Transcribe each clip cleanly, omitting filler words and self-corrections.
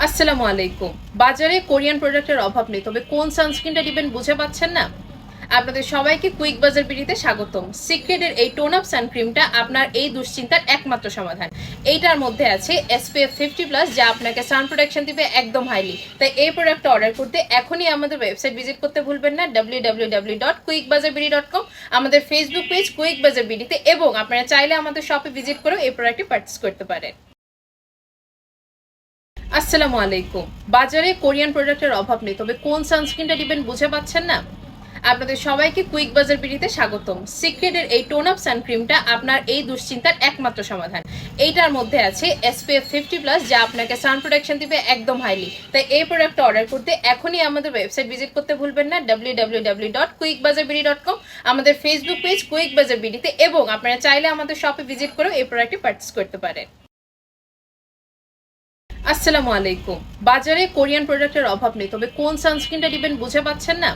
আসসালামু আলাইকুম। বাজারে কোরিয়ান প্রোডাক্টের অভাব নেই, তবে কোন সানস্ক্রিনটা দিবেন বুঝে পাচ্ছেন না? আপনাদের সবাইকে কুইক বাজার বিডিতে স্বাগতম। সিক্রেটের এই টোন আপ সানক্রিমটা আপনার এই দুশ্চিন্তার একমাত্র সমাধান। এইটার মধ্যে আছে SPF 50+ যা আপনাকে সান প্রোটেকশন দিবে একদম হাইলি। তাই এই প্রোডাক্টটা অর্ডার করতে এখনই আমাদের ওয়েবসাইট ভিজিট করতে ভুলবেন না www.quickbazarbidi.com, আমাদের ফেসবুক পেজ কুইক বাজার বিডিতে, এবং আপনারা চাইলে আমাদের শপে ভিজিট করেও এই প্রোডাক্টটি পারচেজ করতে পারেন। আসসালামু আলাইকুম। বাজারে কোরিয়ান প্রোডাক্টের অভাব নেই, তবে কোন সানস্ক্রিনটা দিবেন বুঝে পাচ্ছেন না? আপনাদের সবাইকে কুইক বাজার বিডিতে স্বাগতম। সিক্রেটের এই টোন আপ সানক্রিমটা আপনার এই দুশ্চিন্তার একমাত্র সমাধান। এইটার মধ্যে আছে SPF 50+ যা আপনাকে সান প্রোটেকশন দিবে একদম হাইলি। তাই এই প্রোডাক্টটা অর্ডার করতে এখনই আমাদের ওয়েবসাইট ভিজিট করতে ভুলবেন না www.quickbazarbidi.com, আমাদের ফেসবুক পেজ কুইক বাজার বিডিতে, এবং আপনারা চাইলে আমাদের শপে ভিজিট করেও এই প্রোডাক্টটি পারচেজ করতে পারেন। আসসালামু আলাইকুম। বাজারে কোরিয়ান প্রোডাক্টের অভাব নেই, তবে কোন সানস্ক্রিনটা দিবেন বুঝে পাচ্ছেন না?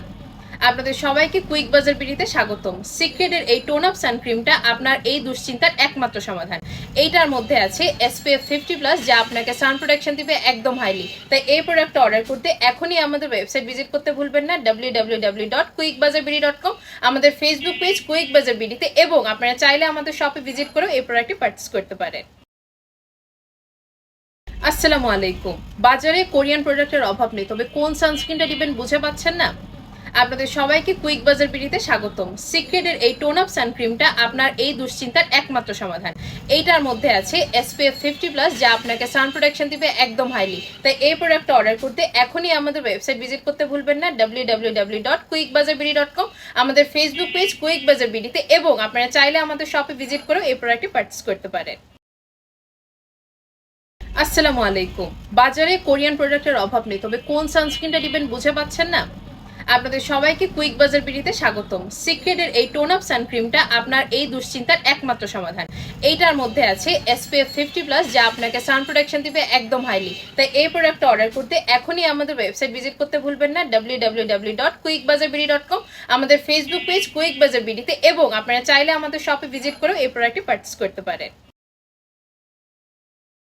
আপনাদের সবাইকে কুইক বাজার বিডিতে স্বাগতম। সিক্রেটের এই টোন আপ সানক্রিমটা আপনার এই দুশ্চিন্তার একমাত্র সমাধান। এইটার মধ্যে আছে SPF 50+ যা আপনাকে সান প্রোটেকশন দিবে একদম হাইলি। তাই এই প্রোডাক্টটা অর্ডার করতে এখনই আমাদের ওয়েবসাইট ভিজিট করতে ভুলবেন না www.quickbazarbidi.com, আমাদের ফেসবুক পেজ কুইক বাজার বিডিতে, এবং আপনারা চাইলে আমাদের শপে ভিজিট করেও এই প্রোডাক্টটি পারচেজ করতে পারেন। আসসালামু আলাইকুম। বাজারে কোরিয়ান প্রোডাক্টের অভাব নেই, তবে কোন সানস্ক্রিনটা দিবেন বুঝে পাচ্ছেন না? আপনাদের সবাইকে কুইক বাজার বিডিতে স্বাগতম। সিক্রেটের এই টোন আপ সানক্রিমটা আপনার এই দুশ্চিন্তার একমাত্র সমাধান। এইটার মধ্যে আছে SPF 50+ যা আপনাকে সান প্রোটেকশন দিবে একদম হাইলি। তাই এই প্রোডাক্টটা অর্ডার করতে এখনই আমাদের ওয়েবসাইট ভিজিট করতে ভুলবেন না www.quickbazarbidi.com, আমাদের ফেসবুক পেজ কুইক বাজার বিডিতে, এবং আপনারা চাইলে আমাদের শপে ভিজিট করেও এই প্রোডাক্টটি পারচেজ করতে পারেন। আসসালামু আলাইকুম। বাজারে কোরিয়ান প্রোডাক্টের অভাব নেই, তবে কোন সানস্ক্রিনটা দিবেন বুঝে পাচ্ছেন না? আপনাদের সবাইকে কুইক বাজার বিডিতে স্বাগতম। সিক্রেটের এই টোন আপ সানক্রিমটা আপনার এই দুশ্চিন্তার একমাত্র সমাধান। এইটার মধ্যে আছে SPF 50+ যা আপনাকে সান প্রোটেকশন দিবে একদম হাইলি। তাই এই প্রোডাক্টটা অর্ডার করতে এখনই আমাদের ওয়েবসাইট ভিজিট করতে ভুলবেন না www.quickbazarbidi.com, আমাদের ফেসবুক পেজ কুইক বাজার বিডিতে, এবং আপনারা চাইলে আমাদের শপে ভিজিট করেও এই প্রোডাক্টটি পারচেজ করতে পারেন।